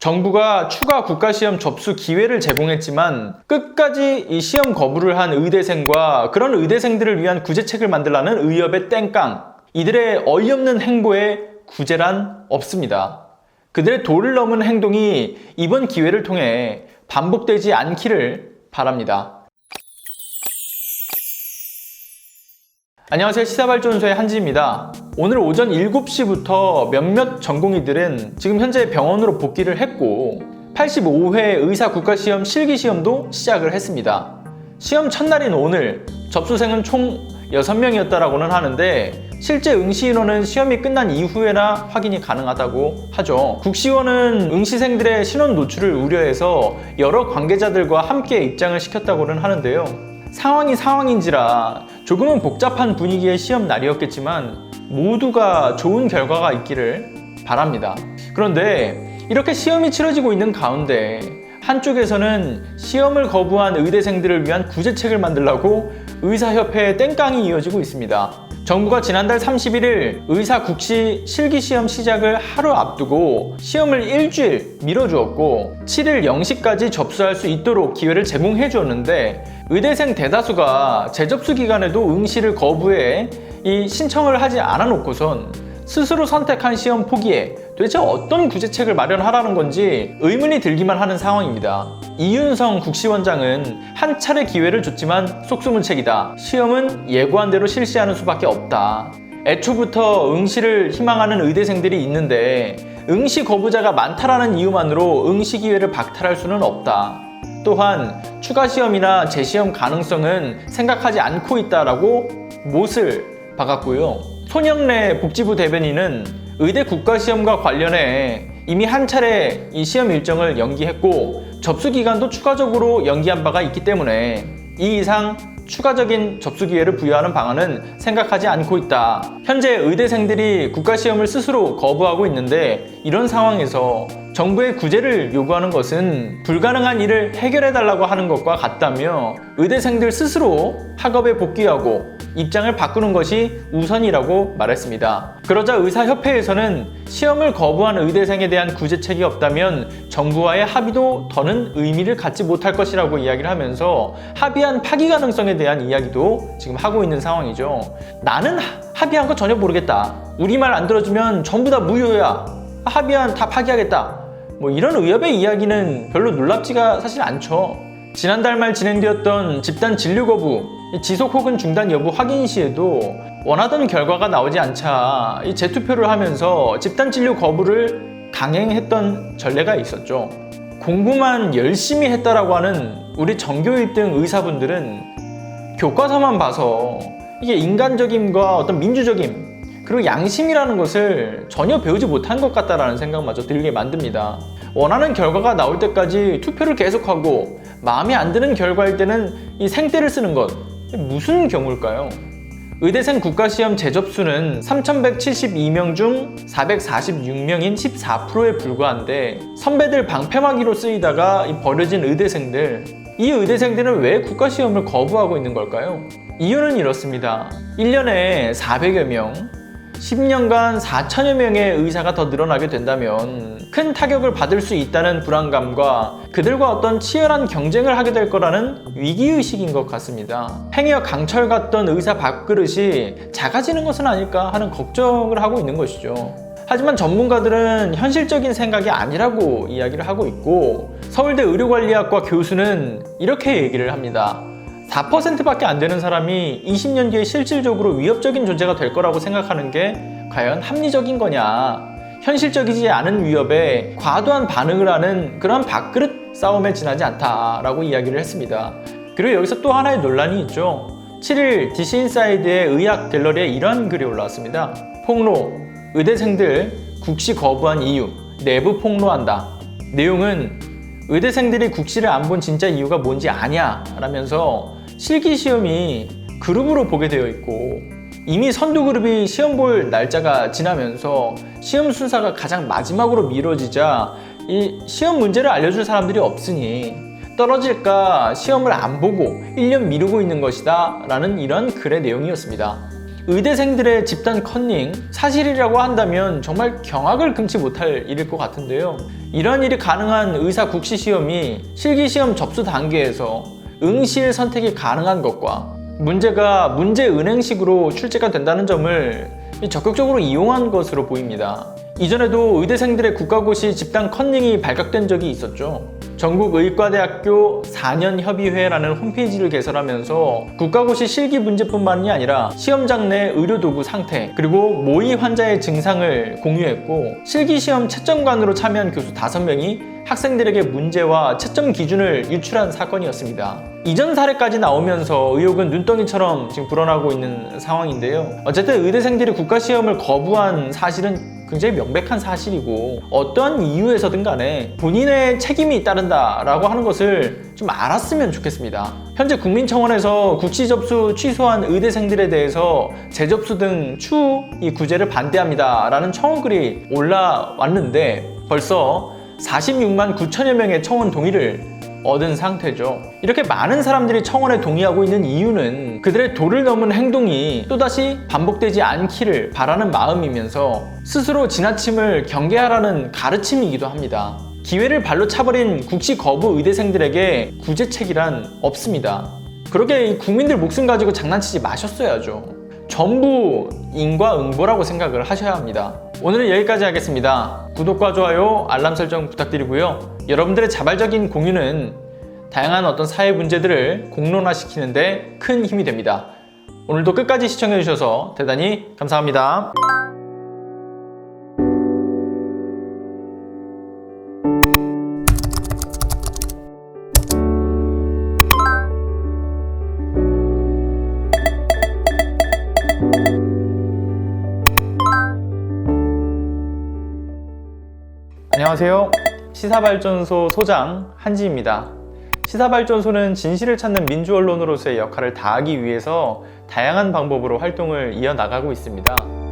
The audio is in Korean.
정부가 추가 국가시험 접수 기회를 제공했지만 끝까지 이 시험 거부를 한 의대생과 그런 의대생들을 위한 구제책을 만들라는 의협의 땡깡, 이들의 어이없는 행보에 구제란 없습니다. 그들의 도를 넘은 행동이 이번 기회를 통해 반복되지 않기를 바랍니다. 안녕하세요. 시사발전소의 한지입니다. 오늘 오전 7시부터 몇몇 전공의들은 지금 현재 병원으로 복귀를 했고 85회 의사국가시험 실기시험도 시작을 했습니다. 시험 첫날인 오늘 접수생은 총 6명이었다라고는 하는데 실제 응시 인원은 시험이 끝난 이후에나 확인이 가능하다고 하죠. 국시원은 응시생들의 신원 노출을 우려해서 여러 관계자들과 함께 입장을 시켰다고는 하는데요. 상황이 상황인지라 조금은 복잡한 분위기의 시험 날이었겠지만 모두가 좋은 결과가 있기를 바랍니다. 그런데 이렇게 시험이 치러지고 있는 가운데 한쪽에서는 시험을 거부한 의대생들을 위한 구제책을 만들라고 의사협회의 땡깡이 이어지고 있습니다. 정부가 지난달 31일 의사 국시 실기시험 시작을 하루 앞두고 시험을 일주일 미뤄주었고 7일 0시까지 접수할 수 있도록 기회를 제공해 주었는데 의대생 대다수가 재접수 기간에도 응시를 거부해 이 신청을 하지 않아 놓고선 스스로 선택한 시험 포기에 도대체 어떤 구제책을 마련하라는 건지 의문이 들기만 하는 상황입니다. 이윤성 국시원장은 한 차례 기회를 줬지만 속수무책이다. 시험은 예고한 대로 실시하는 수밖에 없다. 애초부터 응시를 희망하는 의대생들이 있는데 응시 거부자가 많다라는 이유만으로 응시 기회를 박탈할 수는 없다. 또한 추가 시험이나 재시험 가능성은 생각하지 않고 있다라고 못을 박았고요. 손영래 복지부 대변인은 의대 국가시험과 관련해 이미 한 차례 이 시험 일정을 연기했고 접수 기간도 추가적으로 연기한 바가 있기 때문에 이 이상 추가적인 접수 기회를 부여하는 방안은 생각하지 않고 있다. 현재 의대생들이 국가시험을 스스로 거부하고 있는데 이런 상황에서 정부의 구제를 요구하는 것은 불가능한 일을 해결해달라고 하는 것과 같다며 의대생들 스스로 학업에 복귀하고 입장을 바꾸는 것이 우선이라고 말했습니다. 그러자 의사협회에서는 시험을 거부한 의대생에 대한 구제책이 없다면 정부와의 합의도 더는 의미를 갖지 못할 것이라고 이야기를 하면서 합의안 파기 가능성에 대한 이야기도 지금 하고 있는 상황이죠. 나는 합의한 거 전혀 모르겠다. 우리 말 안 들어주면 전부 다 무효야. 합의안 다 파기하겠다. 이런 의협의 이야기는 별로 놀랍지가 사실 않죠. 지난달 말 진행되었던 집단 진료 거부, 지속 혹은 중단 여부 확인 시에도 원하던 결과가 나오지 않자 재투표를 하면서 집단 진료 거부를 강행했던 전례가 있었죠. 공부만 열심히 했다라고 하는 우리 전교 1등 의사분들은 교과서만 봐서 이게 인간적임과 어떤 민주적임 그리고 양심이라는 것을 전혀 배우지 못한 것 같다라는 생각마저 들게 만듭니다. 원하는 결과가 나올 때까지 투표를 계속하고 마음에 안 드는 결과일 때는 이 생떼를 쓰는 것, 무슨 경우일까요? 의대생 국가시험 재접수는 3,172명 중 446명인 14%에 불과한데 선배들 방패막이로 쓰이다가 버려진 의대생들, 이 의대생들은 왜 국가시험을 거부하고 있는 걸까요? 이유는 이렇습니다. 1년에 400여 명, 10년간 4천여 명의 의사가 더 늘어나게 된다면 큰 타격을 받을 수 있다는 불안감과 그들과 어떤 치열한 경쟁을 하게 될 거라는 위기의식인 것 같습니다. 행여 강철 같던 의사 밥그릇이 작아지는 것은 아닐까 하는 걱정을 하고 있는 것이죠. 하지만 전문가들은 현실적인 생각이 아니라고 이야기를 하고 있고 서울대 의료관리학과 교수는 이렇게 얘기를 합니다. 4%밖에 안 되는 사람이 20년 뒤에 실질적으로 위협적인 존재가 될 거라고 생각하는 게 과연 합리적인 거냐. 현실적이지 않은 위협에 과도한 반응을 하는 그런 밥그릇 싸움에 지나지 않다라고 이야기를 했습니다. 그리고 여기서 또 하나의 논란이 있죠. 7일 DC인사이드의 의학 갤러리에 이런 글이 올라왔습니다. 폭로, 의대생들 국시 거부한 이유, 내부 폭로한다. 내용은 의대생들이 국시를 안 본 진짜 이유가 뭔지 아냐 라면서 실기시험이 그룹으로 보게 되어 있고 이미 선두그룹이 시험 볼 날짜가 지나면서 시험 순서가 가장 마지막으로 미뤄지자 이 시험 문제를 알려줄 사람들이 없으니 떨어질까 시험을 안 보고 1년 미루고 있는 것이다 라는 이런 글의 내용이었습니다. 의대생들의 집단 컨닝, 사실이라고 한다면 정말 경악을 금치 못할 일일 것 같은데요. 이런 일이 가능한 의사 국시 시험이 실기시험 접수 단계에서 응시일 선택이 가능한 것과 문제가 문제 은행식으로 출제가 된다는 점을 적극적으로 이용한 것으로 보입니다. 이전에도 의대생들의 국가고시 집단 컨닝이 발각된 적이 있었죠. 전국의과대학교 4년협의회라는 홈페이지를 개설하면서 국가고시 실기 문제뿐만이 아니라 시험장 내 의료도구 상태, 그리고 모의 환자의 증상을 공유했고, 실기시험 채점관으로 참여한 교수 5명이 학생들에게 문제와 채점 기준을 유출한 사건이었습니다. 이전 사례까지 나오면서 의혹은 눈덩이처럼 지금 불어나고 있는 상황인데요. 어쨌든 의대생들이 국가시험을 거부한 사실은 굉장히 명백한 사실이고, 어떠한 이유에서든 간에 본인의 책임이 따른다라고 하는 것을 좀 알았으면 좋겠습니다. 현재 국민청원에서 국시 접수 취소한 의대생들에 대해서 재접수 등 추후 이 구제를 반대합니다 라는 청원글이 올라왔는데 벌써 46만 9천여 명의 청원 동의를 얻은 상태죠. 이렇게 많은 사람들이 청원에 동의하고 있는 이유는 그들의 도를 넘은 행동이 또다시 반복되지 않기를 바라는 마음이면서 스스로 지나침을 경계하라는 가르침이기도 합니다. 기회를 발로 차버린 국시 거부 의대생들에게 구제책이란 없습니다. 그렇게 국민들 목숨 가지고 장난치지 마셨어야죠. 전부 인과응보라고 생각을 하셔야 합니다. 오늘은 여기까지 하겠습니다. 구독과 좋아요, 알람 설정 부탁드리고요. 여러분들의 자발적인 공유는 다양한 어떤 사회 문제들을 공론화시키는 데 큰 힘이 됩니다. 오늘도 끝까지 시청해주셔서 대단히 감사합니다. 안녕하세요. 시사발전소 소장 한지입니다. 시사발전소는 진실을 찾는 민주언론으로서의 역할을 다하기 위해서 다양한 방법으로 활동을 이어나가고 있습니다.